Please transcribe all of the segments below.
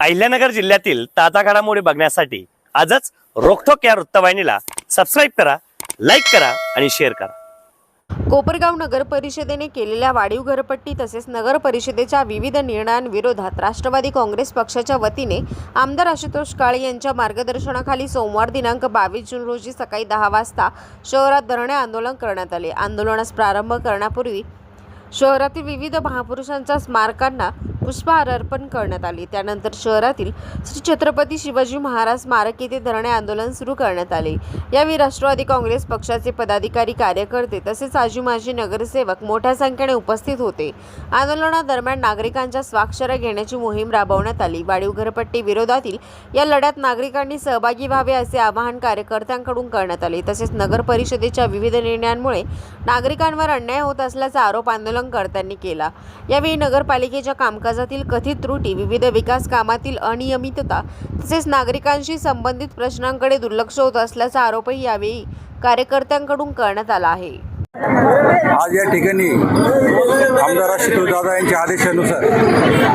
अहिल्यानगर जिल्ह्यातील ताजा घडामोडी बघण्यासाठी आजच रोखोक या वृत्तवाहिनीला सबस्क्राईब करा, लाईक करा आणि शेअर करा। कोपरगाव नगर परिषदेने केलेल्या वाढीव घरपट्टी तसेच नगर परिषदेच्या विविध निर्णयांविरोधात राष्ट्रवादी काँग्रेस पक्षाच्या वतीने आमदार आशुतोष काळे यांच्या मार्गदर्शनाखाली सोमवार दिनांक 22 जून रोजी सकाळी 10 वाजता शहरात धरणे आंदोलन करण्यात आले। आंदोलनास प्रारंभ करण्यापूर्वी शहरातील विविध महापुरुषांच्या स्मारकांना पुष्पहार अर्पण करण्यात आले। त्यानंतर शहरातील श्री छत्रपती शिवाजी महाराज स्मारक येथे धरणे आंदोलन सुरू करण्यात आले। यावेळी राष्ट्रवादी काँग्रेस पक्षाचे पदाधिकारी, कार्यकर्ते तसेच आजी माजी नगरसेवक मोठ्या संख्येने उपस्थित होते। आंदोलनादरम्यान नागरिकांच्या स्वाक्षऱ्या घेण्याची मोहीम राबवण्यात आली। वाढीव घरपट्टी विरोधातील या लढ्यात नागरिकांनी सहभागी व्हावे असे आवाहन कार्यकर्त्यांकडून करण्यात आले। तसेच नगर परिषदेच्या विविध निर्णयांमुळे नागरिकांवर अन्याय होत असल्याचा आरोप आंदोलनकर्त्यांनी केला। यावेळी नगरपालिकेच्या कामकाजातील कथित त्रुटी, विविध विकास कामातील अनियमितता तसेच नागरिकांशी संबंधित प्रश्नांकडे दुर्लक्ष होत असल्याचा आरोपही यावेळी कार्यकर्त्यांकडून करण्यात आला आहे। आज या ठिकाणी आमदार आशुतोष दादा यांच्या आदेशानुसार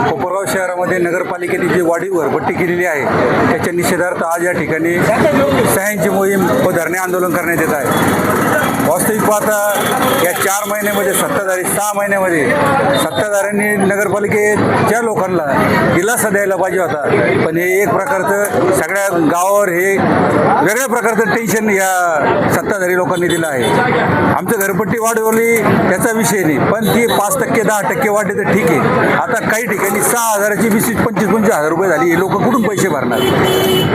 कोपरगाव शहरामध्ये नगरपालिकेने जी वाढीव घरपट्टी केलेली आहे त्याच्या निषेधार्थ आज या ठिकाणी सह्यांची मोहीम व धरणे आंदोलन करण्यात येत आहे। वास्तविक पाहता या 4 महिन्यामध्ये सत्ताधारी 6 महिन्यामध्ये सत्ताधाऱ्यांनी नगरपालिकेच्या लोकांना दिलासा द्यायला पाहिजे होता, पण हे एक प्रकारचं सगळ्या गावावर हे वेगळ्या प्रकारचं टेन्शन या सत्ताधारी लोकांनी दिलं आहे। आमचं घरपट्टी वाढवली त्याचा विषय नाही, पण ती 5% 10% वाढली तर ठीक आहे। आता काही ठिकाणी 6,000ची 20-25 रुपये झाली, हे लोक कुठून पैसे भरणार?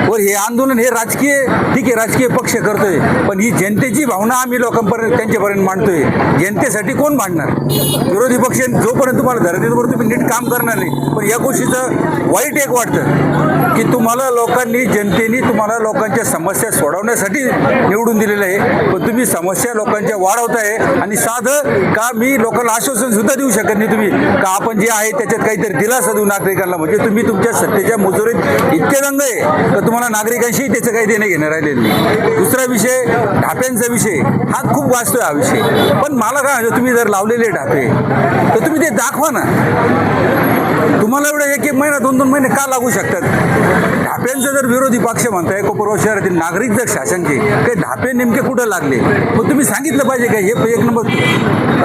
व हे आंदोलन हे राजकीय, ठीक आहे राजकीय पक्ष करतोय, पण ही जनतेची भावना आम्ही लोकांपर्यंत त्यांच्यापर्यंत मांडतोय। जनतेसाठी कोण मांडणार? विरोधी पक्ष जोपर्यंत तुम्हाला धरतीवर तुम्ही नीट काम करणार नाही। पण या गोष्टीचं वाईट एक वाटतं की तुम्हाला लोकांनी, जनतेने तुम्हाला लोकांच्या समस्या सोडवण्यासाठी निवडून दिलेलं आहे, पण तुम्ही समस्या लोकांच्या वाढवताय आणि साधं का मी लोकांना आश्वासन सुद्धा देऊ शकत नाही तुम्ही का आपण जे आहे त्याच्यात काहीतरी दिलासा देऊ नागरिकांना। म्हणजे तुम्ही तुमच्या सत्तेच्या मुजोरीत इतके दंग आहे तर तुम्हाला नागरिकांशी त्याचं काही देणं घेणं राहिलेलं नाही। दुसरा विषय ढाप्यांचा विषय, हा खूप वाचतोय हा विषय, पण मला काय म्हणजे तुम्ही जर लावलेले ढापे तर तुम्ही ते दाखवा ना। तुम्हाला एवढं 1-1 महिना 2-2 महिने का लागू शकतात? ढाप्यांचं जर विरोधी पक्ष म्हणताय कोपरगाव शहरातील नागरिक जर शासनचे ते ढापे नेमके कुठं लागले मग तुम्ही सांगितलं पाहिजे का हे 1 नंबर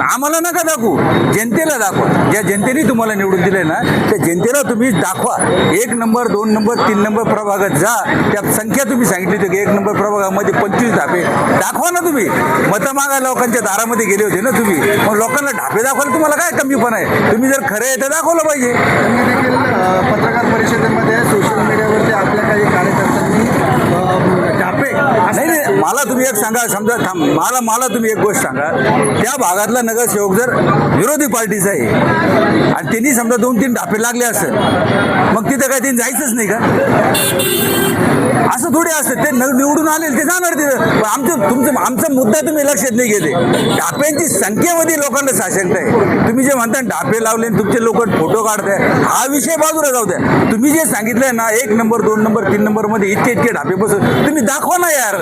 आम्हाला नका दाखवू, जनतेला दाखवा। ज्या जनतेने तुम्हाला निवडून दिले ना त्या जनतेला तुम्ही दाखवा। 1 नंबर 2 नंबर 3 नंबर प्रभागात जा, त्या संख्या तुम्ही सांगितली होती की 1 नंबर प्रभागामध्ये 25 ढापे दाखवा ना। तुम्ही मतं मागा लोकांच्या दारामध्ये गेले होते ना तुम्ही, मग लोकांना ढापे दाखवायला तुम्हाला काय कमीपणा आहे? तुम्ही जर खरं आहे तर दाखवलं पाहिजे। देखील पत्रकार परिषदेमध्ये सोशल मीडियावरती आपल्या काही कार्यकर्त्यांनी ढापे नाही, मला तुम्ही एक सांगा, समजा मला तुम्ही एक गोष्ट सांगा, त्या भागातला नगरसेवक जर विरोधी पार्टीचा आहे आणि त्यांनी समजा 2-3 ढापे लागले असेल मग तिथं काय त्यांनी जायचंच नाही का? असं थोडी असतं, ते निवडून आले ते जाणार तिथं। आमचा मुद्दा तुम्ही लक्षात नाही घेते। ढाप्यांची संख्येमध्ये लोकांना साशंकता आहे। तुम्ही जे म्हणता ढापे लावले तुमचे लोक फोटो काढताय, हा विषय बाजूला जाऊ द्या। तुम्ही जे सांगितलंय ना 1 नंबर 2 नंबर 3 नंबर मध्ये इतके ढापे बसून तुम्ही दाखवा ना यार।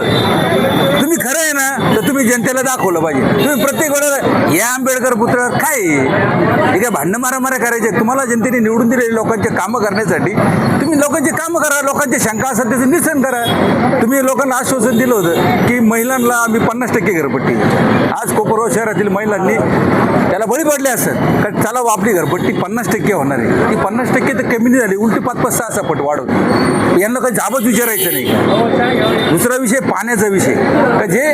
तुम्ही खरं आहे ना तर तुम्ही जनतेला दाखवलं पाहिजे। तुम्ही प्रत्येक वेळेला या आंबेडकर पुत्र काय हे काय भांडणं मारामाऱ्या करायचे? तुम्हाला जनतेने निवडून दिलेले लोकांचे कामं करण्यासाठी तुम्ही लोकांचे कामं करा, लोकांच्या शंका असेल त्याचं निरसन करा। तुम्ही लोकांना आश्वासन दिलं होतं की महिलांना आम्ही 50% घरपट्टी, आज कोपरगाव शहरातील महिलांनी त्याला बळी पडले असेल कारण चला आपली घरपट्टी 50% होणार आहे, ती 50% तर कमी नाही झाली, उलटी 5-6 पट वाढवली। यांना काही जाबच विचारायचं नाही का? दुसरा विषय पाण्याचा विषय, का जे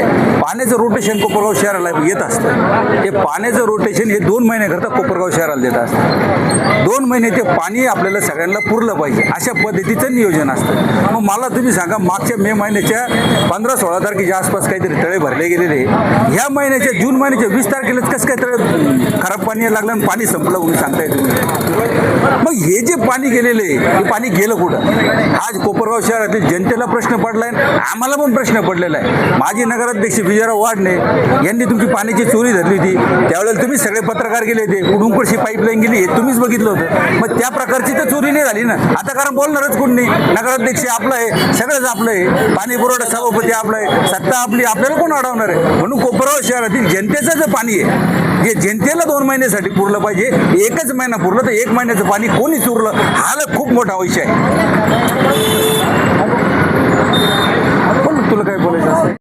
पाण्याचं रोटेशन कोपरगाव शहराला येत असतं ते पाण्याचं रोटेशन हे 2 महिन्याकरता कोपरगाव शहराला देत असतं। 2 महिने ते पाणी आपल्याला सगळ्यांना पुरलं पाहिजे अशा पद्धतीचं नियोजन असतं। मग मला तुम्ही सांगा, मागच्या मे महिन्याच्या 15-16 तारखेच्या आसपास काहीतरी तळे भरले गेलेले, ह्या महिन्याच्या जून महिन्याच्या 20 तारखेलाच कसं काय तळे खराब पाणी लागलं आणि पाणी संपलं म्हणून सांगताय तुम्ही? मग हे जे पाणी गेलेले हे पाणी गेलं कुठं? आज कोपरगाव शहरातील जनतेला प्रश्न पडलाय, आम्हाला पण प्रश्न पडलेला आहे माजी नगराध्यक्ष विजयराव वाडणे यांनी तुमची पाण्याची चोरी धरली होती, त्यावेळेला तुम्ही सगळे पत्रकार गेले होते, कुडूंकडशी पाईपलाईन गेली हे तुम्हीच बघितलं होतं. मग त्या प्रकारची तर चोरी नाही झाली ना. आता कारण बोलणारच कोण नाही, नगराध्यक्ष आपलं आहे, सगळंच आपलं आहे, पाणी पुरवठा सभापती आपलं आहे, सत्ता आपली, आपल्याला कोण अडवणार आहे. म्हणून कोपरगाव शहरातील जनतेचं जे पाणी आहे, जे जनतेला 2 महिन्यासाठी पुरलं पाहिजे, एकच महिना पुरलं तर 1 महिन्याचं पाणी कोणी चोरलं, हा खूप मोठा विषय आहे. बोल, तुला काय बोलायचं असेल?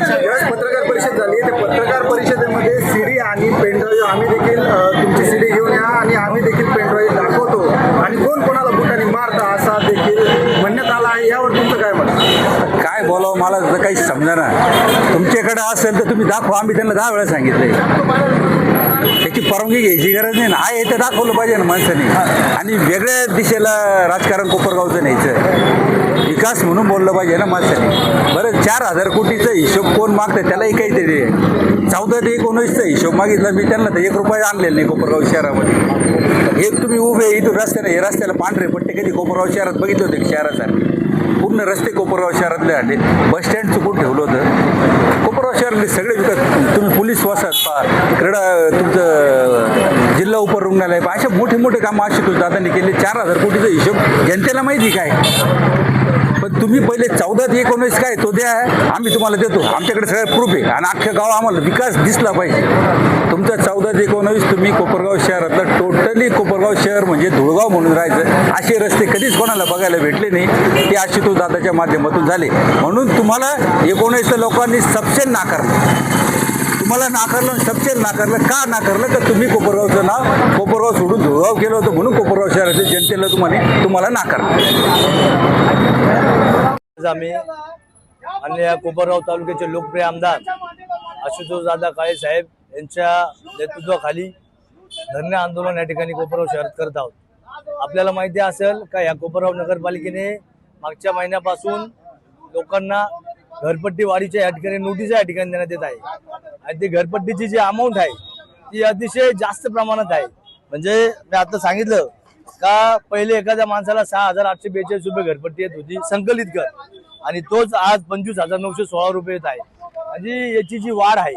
ज्यावेळेस पत्रकार परिषद झाली त्या पत्रकार परिषदेमध्ये सीडी आणि पेनड्राईव्ह आम्ही देखील तुमची सीडी घेऊन या आणि आम्ही देखील पेनड्राईव्ह दाखवतो आणि कोण कोणाला बुटाने मारता असा देखील म्हणण्यात आला आहे. यावर तुमचं काय म्हणणं? काय बोलावं मला तर काही समजा. तुमच्याकडे असेल तर तुम्ही दाखवा, आम्ही त्यांना 10 वेळा सांगितलंय. त्याची परवानगी घ्यायची गरज नाही ना, आहे ते दाखवलं पाहिजे ना माणसाने. आणि वेगळ्या दिशेला राजकारण कोपरगावचं न्यायचं, विकास म्हणून बोललं पाहिजे ना माणसाने. बरं 4,000 कोटीचा हिशोब कोण मागतं, त्यालाही काहीतरी 14 ते 19चा हिशोब मागितला मी त्यांना, तर 1 रुपया आणलेला नाही कोपरगाव शहरामध्ये. एक तुम्ही उभे इथून रस्त्याने, हे रस्त्याला पांढरे पट्टे कधी कोपरगाव शहरात बघितले होते शहरासारखे? पूर्ण रस्ते कोपरगाव शहरातले आले, बसस्टँड चुकून ठेवलं होतं. कोपरगाव शहरातले सगळे विकास, तुम्ही पोलीस वसाहत, क्रीडा, तुमचं जिल्हा उपरुग्णालय, अशा मोठे मोठे कामं आशुतोष दादांनी केले. 4,000 कोटीचा हिशोब जनतेला माहिती काय. पण तुम्ही पहिले 14 ते 19 काय तो द्या, आम्ही तुम्हाला देतो, आमच्याकडे सगळं प्रूफ आहे. आणि अख्ख्या गाव आम्हाला विकास दिसला पाहिजे. तुमचा 14 ते 19 तुम्ही कोपरगाव शहरातलं टोटली कोपरगाव शहर म्हणजे धुळगाव म्हणून राहायचं, असे रस्ते कधीच कोणाला बघायला भेटले नाही. ते आशुतोष दादाच्या माध्यमातून झाले. म्हणून तुम्हाला 19 लोकांनी सबसेल नाकारलं. तुम्हाला नाकारलं, सबसेल नाकारलं. का नाकारलं? तर तुम्ही कोपरगावचं नाव कोपरगाव सोडून धुळगाव केलं होतं, म्हणून कोपरगाव शहराच्या जनतेला तुम्हाला नाकारलं. आम्ही आणि या कोपरगाव तालुक्याचे लोकप्रिय आमदार आशुतोष दादा काळे साहेब यांच्या नेतृत्वाखाली धरणे आंदोलन या ठिकाणी कोपरगाव शहरात करत आहोत. आपल्याला माहिती असेल का या कोपरगाव नगरपालिकेने मागच्या महिन्यापासून लोकांना घरपट्टी वाढीच्या या ठिकाणी नोटीस या ठिकाणी देण्यात येत आहे. आणि ती घरपट्टीची जी अमाऊंट आहे ती अतिशय जास्त प्रमाणात आहे. म्हणजे मी आता सांगितलं का पहिले एखाद्या माणसाला 6,842 रुपये घरपट्टी येत होती संकलित कर, आणि तोच आज 25,916 रुपये येत आहे. म्हणजे याची जी वाढ आहे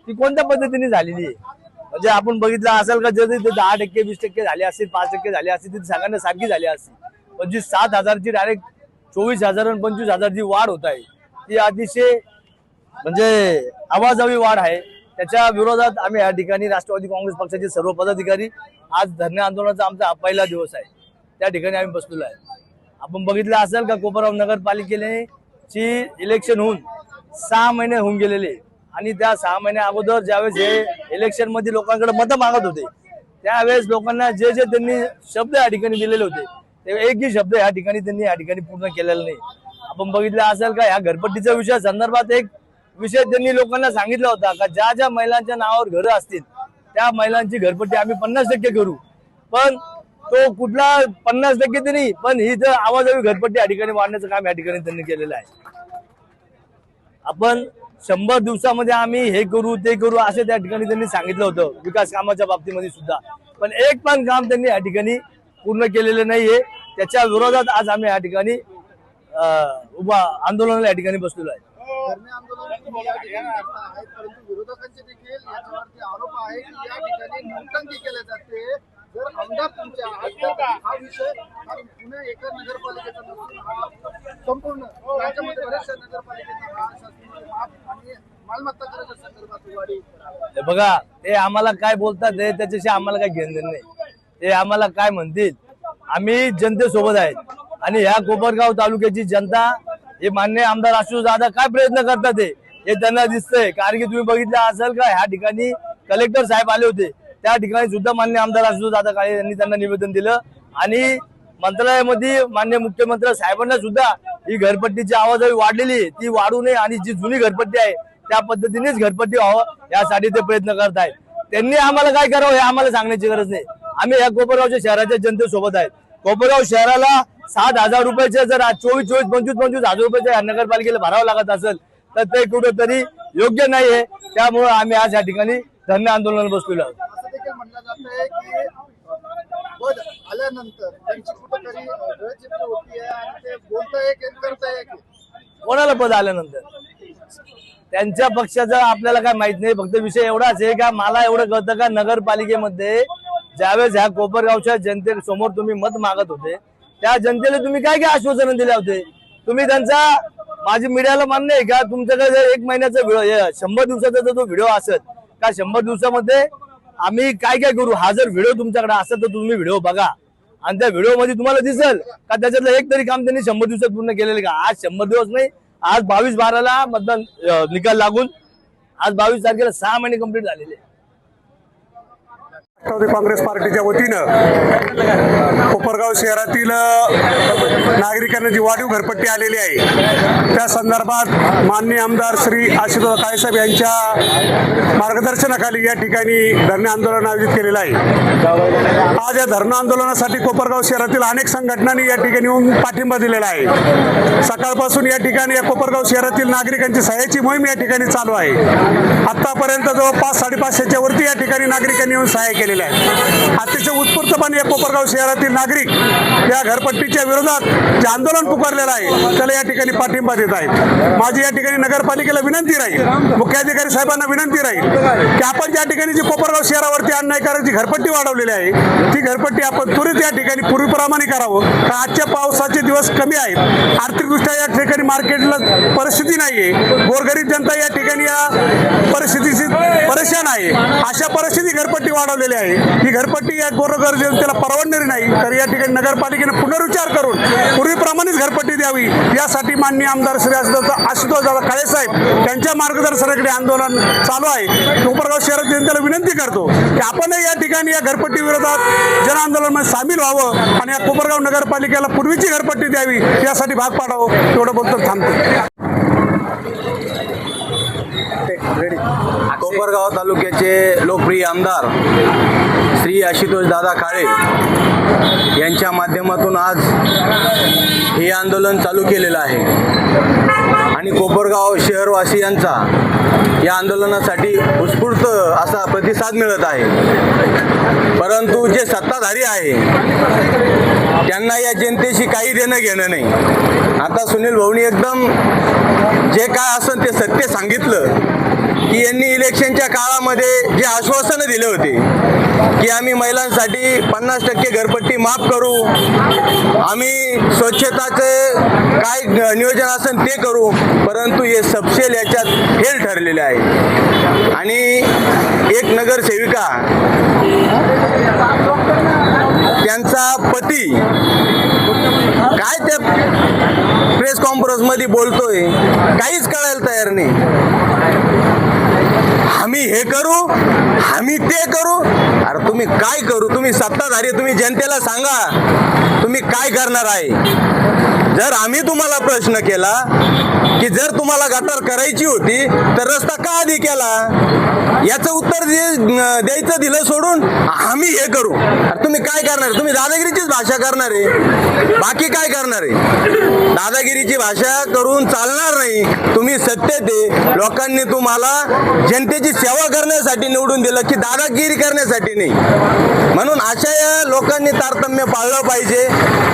ती कोणत्या पद्धतीने झालेली आहे? म्हणजे आपण बघितलं असेल का जर 10%, 20% झाले असतील, 5% झाले असतील, ती सगळ्यांना सारखी झाली असती. पण जी 7,000ची डायरेक्ट 24,000 आणि 25,000 जी वाढ होत आहे ती अतिशय म्हणजे आवाजावी वाढ आहे. त्याच्या विरोधात आम्ही या ठिकाणी राष्ट्रवादी काँग्रेस पक्षाचे सर्व पदाधिकारी आज धरणे आंदोलनाचा आमचा हा पहिला दिवस आहे, त्या ठिकाणी आम्ही बसलेलो आहे. आपण बघितलं असेल का कोपरगाव नगरपालिकेने ची इलेक्शन होऊन 6 महिने होऊन गेलेले, आणि त्या 6 महिन्या अगोदर ज्यावेळेस हे इलेक्शन मध्ये लोकांकडे मतं मागत होते त्यावेळेस लोकांना जे जे त्यांनी शब्द या ठिकाणी दिलेले होते ते एकही शब्द या ठिकाणी त्यांनी या ठिकाणी पूर्ण केलेला नाही. आपण बघितलं असेल का या घरपट्टीच्या विषया संदर्भात एक विषय त्यांनी लोकांना सांगितला होता का ज्या ज्या महिलांच्या नावावर घरं असतील त्या महिलांची घरपट्टी आम्ही 50% करू. पण तो कुठला 50% ते नाही, पण ही जर आवाजावी घरपट्टी या ठिकाणी वाढण्याचं काम या ठिकाणी त्यांनी केलेलं आहे. आपण 100 दिवसामध्ये आम्ही हे करू ते करू असे त्या ठिकाणी त्यांनी सांगितलं होतं विकास कामाच्या बाबतीमध्ये सुद्धा, पण एक पण काम त्यांनी या ठिकाणी पूर्ण केलेलं नाहीये. त्याच्या विरोधात आज आम्ही या ठिकाणी आंदोलनाला या ठिकाणी बसलेलो आहे. धरणे आंदोलन या ठिकाणी आहेत, परंतु विरोधकांचे देखील याच्यावरती आरोप आहे की या ठिकाणी नौटंकी केली जाते. जर आमदार तुमच्या हा विषय पुणे एका नगरपालिकेचा नसून हा संपूर्ण राज्यामध्ये बऱ्याचशा नगरपालिकेचा हा शासनाचा आणि मालमत्ता करायच्या संदर्भात वाढी. बघा ते आम्हाला काय बोलतात त्याच्याशी आम्हाला काय घेणं देणं नाही. ते आम्हाला काय म्हणतील, आम्ही जनतेसोबत आहेत. आणि ह्या कोपरगाव तालुक्याची जनता हे मान्य आमदार आशुतोष दादा काय प्रयत्न करतात हे त्यांना दिसतंय. कारण की तुम्ही बघितलं असेल का ह्या ठिकाणी कलेक्टर साहेब आले होते, त्या ठिकाणी सुद्धा मान्य आमदार आशुतोष दादा काळे यांनी त्यांना निवेदन दिलं. आणि मंत्रालयामध्ये मान्य मुख्यमंत्री साहेबांना सुद्धा ही घरपट्टीची आवाजावी वाढलेली ती वाढू नये आणि जी जुनी घरपट्टी आहे त्या पद्धतीनेच घरपट्टी व्हावं यासाठी ते प्रयत्न करत आहेत. त्यांनी आम्हाला काय करावं हे आम्हाला सांगण्याची गरज नाही. आम्ही या कोपरगावच्या शहराच्या जनतेसोबत आहेत. कोपरगाव शहराला 7,000 रुपयाचे जर 24,000-25,000 रुपयाच्या नगरपालिकेला भरावं लागत असेल तर ते कुठेतरी योग्य नाहीये. त्यामुळे आम्ही आज या ठिकाणी धरणे आंदोलनाला बसलेलो आहोत. असं देखील म्हटलं जातंय की पद आल्यानंतर त्यांची कुठेतरी गळचित्र होती आहे आणि ते बोलता एक करता एक. कोणाला पद आल्यानंतर त्यांच्या पक्षाचा आपल्याला काय माहित नाही. फक्त विषय एवढाच आहे का मला एवढं कळतं का नगरपालिकेमध्ये ज्यावेळेस ह्या कोपरगावच्या जनतेसमोर तुम्ही मत मागत होते त्या जनतेला तुम्ही काय काय आश्वासन दिले होते. तुम्ही त्यांचा माझी मीडियाला मान्य आहे का तुमच्याकडे 1 महिन्याचा व्हिडिओ 100 दिवसाचा जो व्हिडिओ असत का 100 दिवसामध्ये आम्ही काय काय करू हा जर व्हिडिओ तुमच्याकडे असेल तर तुम्ही व्हिडिओ बघा आणि त्या व्हिडिओ मध्ये तुम्हाला दिसेल का त्याच्यातलं एक तरी काम त्यांनी 100 दिवसात पूर्ण केलेलं का. आज 100 दिवस नाही, आज 22/12 मतदान निकाल लागून आज 22 तारखेला 6 महिने कंप्लीट झालेले. राष्ट्रवादी काँग्रेस पार्टीच्या वतीनं कोपरगाव शहरातील नागरिकांना जी वाढीव घरपट्टी आलेली आहे त्या संदर्भात माननीय आमदार श्री आशुतोष काळेसाहेब यांच्या मार्गदर्शनाखाली या ठिकाणी धरणे आंदोलन आयोजित केलेलं आहे. आज या धरणं आंदोलनासाठी कोपरगाव शहरातील अनेक संघटनांनी या ठिकाणी येऊन पाठिंबा दिलेला आहे. सकाळपासून या ठिकाणी या कोपरगाव शहरातील नागरिकांची सहाय्याची मोहीम या ठिकाणी चालू आहे. आतापर्यंत जवळपास 550च्या वरती या ठिकाणी नागरिकांनी येऊन सहाय्य केलेले आहे. अतिशय उत्स्फूर्तपणे या कोपरगाव शहरातील नागरिक या घरपट्टीच्या विरोधात जे आंदोलन पुकारलेलं आहे त्याला या ठिकाणी पाठिंबा देत आहेत. माझी या ठिकाणी नगरपालिकेला विनंती राहील, मुख्याधिकारी साहेबांना विनंती राहील की आपण ज्या ठिकाणी जी कोपरगाव शहरावरती अन्यायकारक घरपट्टी वाढवलेली आहे ती घरपट्टी आपण त्वरित या ठिकाणी पूर्वीप्रमाणे करावं. कारण आजच्या पावसाचे दिवस कमी आहेत, आर्थिकदृष्ट्या या ठिकाणी मार्केटला परिस्थिती नाहीये, गोरगरीब जनता या ठिकाणी या परिस्थितीशी परेशान आहे. अशा परिस्थिती घरपट्टी वाढवलेली आहे. ही घरपट्टी या गोरगरीब जनतेला परवडणारी नाही, तर या ठिकाणी नगरपालिकेने पुनर्विचार करून पूर्वीप्रमाणेच घरपट्टी द्यावी यासाठी माननीय आमदार श्री आशुतोष दादा काळेसाहेब यांच्या मार्गदर्शनाकडे आंदोलन चालू आहे. कोपरगाव शहरात जनतेला विनंती करतो की आपणही या ठिकाणी या घरपट्टी विरोधात जन आंदोलनामध्ये सामील व्हावं आणि या कोपरगाव नगरपालिकेला पूर्वीची घरपट्टी द्यावी यासाठी भाग पाडावं. एवढं बोलतो थांबतो. कोपरगाव तालुक्याचे लोकप्रिय आमदार श्री आशुतोष दादा काळे यांच्या माध्यमातून आज हे आंदोलन चालू केलेलं आहे आणि कोपरगाव शहरवासियांचा या आंदोलनासाठी उत्स्फूर्त असा प्रतिसाद मिळत आहे. परंतु जे सत्ताधारी आहे त्यांना या जनतेशी काही देणं घेणं नाही. आता सुनील भाऊनी एकदम जे काय असेल ते सत्य सांगितलं की यांनी इलेक्शनच्या काळामध्ये जे आश्वासनं दिले होते की आम्ही महिलांसाठी 50% घरपट्टी माफ करू, आम्ही स्वच्छताचं काय नियोजन असेल ते करू, परंतु हे सपशेल याच्यात फेल ठरलेले आहे. आणि एक नगरसेविका त्यांचा पती काय त्या प्रेस कॉन्फरन्समध्ये बोलतोय काहीच कळायला तयार नाही. आम्ही हे करू, आम्ही ते करू. अरे तुम्ही काय करू? तुम्ही सत्ताधारी, तुम्ही जनतेला सांगा तुम्ही काय करणार आहे. जर आम्ही तुम्हाला प्रश्न केला की जर तुम्हाला गटार करायची होती तर रस्ता का आधी केला, याचं उत्तर द्यायचं दिलं सोडून आम्ही हे करू. तुम्ही काय करणार? तुम्ही दादागिरीचीच भाषा करणार आहे, बाकी काय करणार आहे? दादागिरीची भाषा करून चालणार नाही. तुम्ही सत्य ते लोकांनी तुम्हाला जनतेची सेवा करण्यासाठी निवडून दिलं की दादागिरी करण्यासाठी नाही. म्हणून अशा या लोकांनी तारतम्य पाळलं पाहिजे.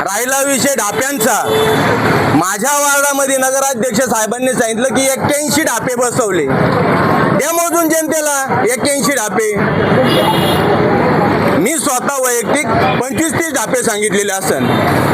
राहिला विषय ढाप्यांचा, माझ्या वार्डामध्ये नगराध्यक्ष साहेबांनी सांगितलं की 81 ढापे बसवले. त्या मोजून जनतेला 81 ढापे. मी स्वतः वैयक्तिक 25-30 ढापे सांगितलेले असन,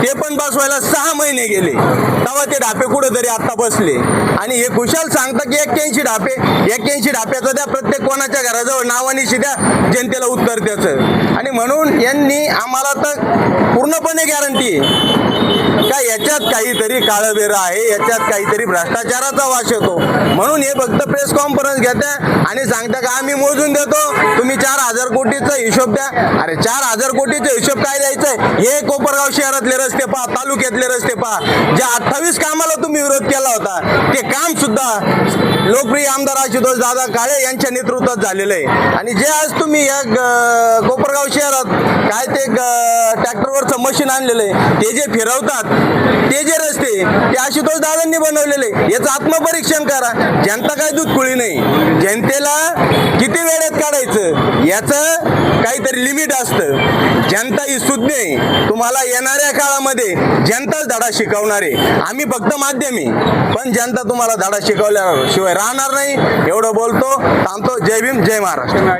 ते पण बसवायला 6 महिने गेले. तेव्हा ते ढापे कुठेतरी आता बसले आणि हे खुशाल सांगता की 81 ढापे. 81 ढाप्याचं त्या प्रत्येक कोणाच्या घराजवळ नावाने शिद्या जनतेला उत्तर द्यायचं. आणि म्हणून यांनी आम्हाला तर पूर्णपणे गॅरंटी आहे का याच्यात काहीतरी काळबेर आहे, याच्यात काहीतरी भ्रष्टाचाराचा वास येतो. म्हणून हे फक्त प्रेस कॉन्फरन्स घेत्या आणि सांगता का आम्ही मोजून देतो, तुम्ही 4,000 कोटीचा हिशोब द्या. अरे 4,000 कोटीचा हिशोब काय द्यायचंय? हे कोपरगाव शहरातले रस्ते पहा, तालुक्यातले रस्ते पहा. ज्या 28 कामाला तुम्ही विरोध केला होता ते काम सुद्धा लोकप्रिय आमदार आशुतोष दादा काळे यांच्या नेतृत्वात झालेलं आहे. आणि जे आज तुम्ही या कोपरगाव शहरात काय ते ट्रॅक्टरवरचं मशीन आणलेलं आहे ते जे फिरवता काळात ते जे रस्ते ते आशुतोष दादांनी बनवलेले, याचं आत्मपरीक्षण करा. जनता काय दूध कुळी नाही. जनतेला किती वेळेत काढायचं याचं काहीतरी लिमिट असतं. जनता ही सुज्ञ आहे. तुम्हाला येणाऱ्या काळामध्ये जनताच धडा शिकवणार आहे. आम्ही फक्त माध्यमी, पण जनता तुम्हाला धडा शिकवल्याशिवाय राहणार नाही. एवढं बोलतो, थांबतो. जय भीम, जय महाराष्ट्र.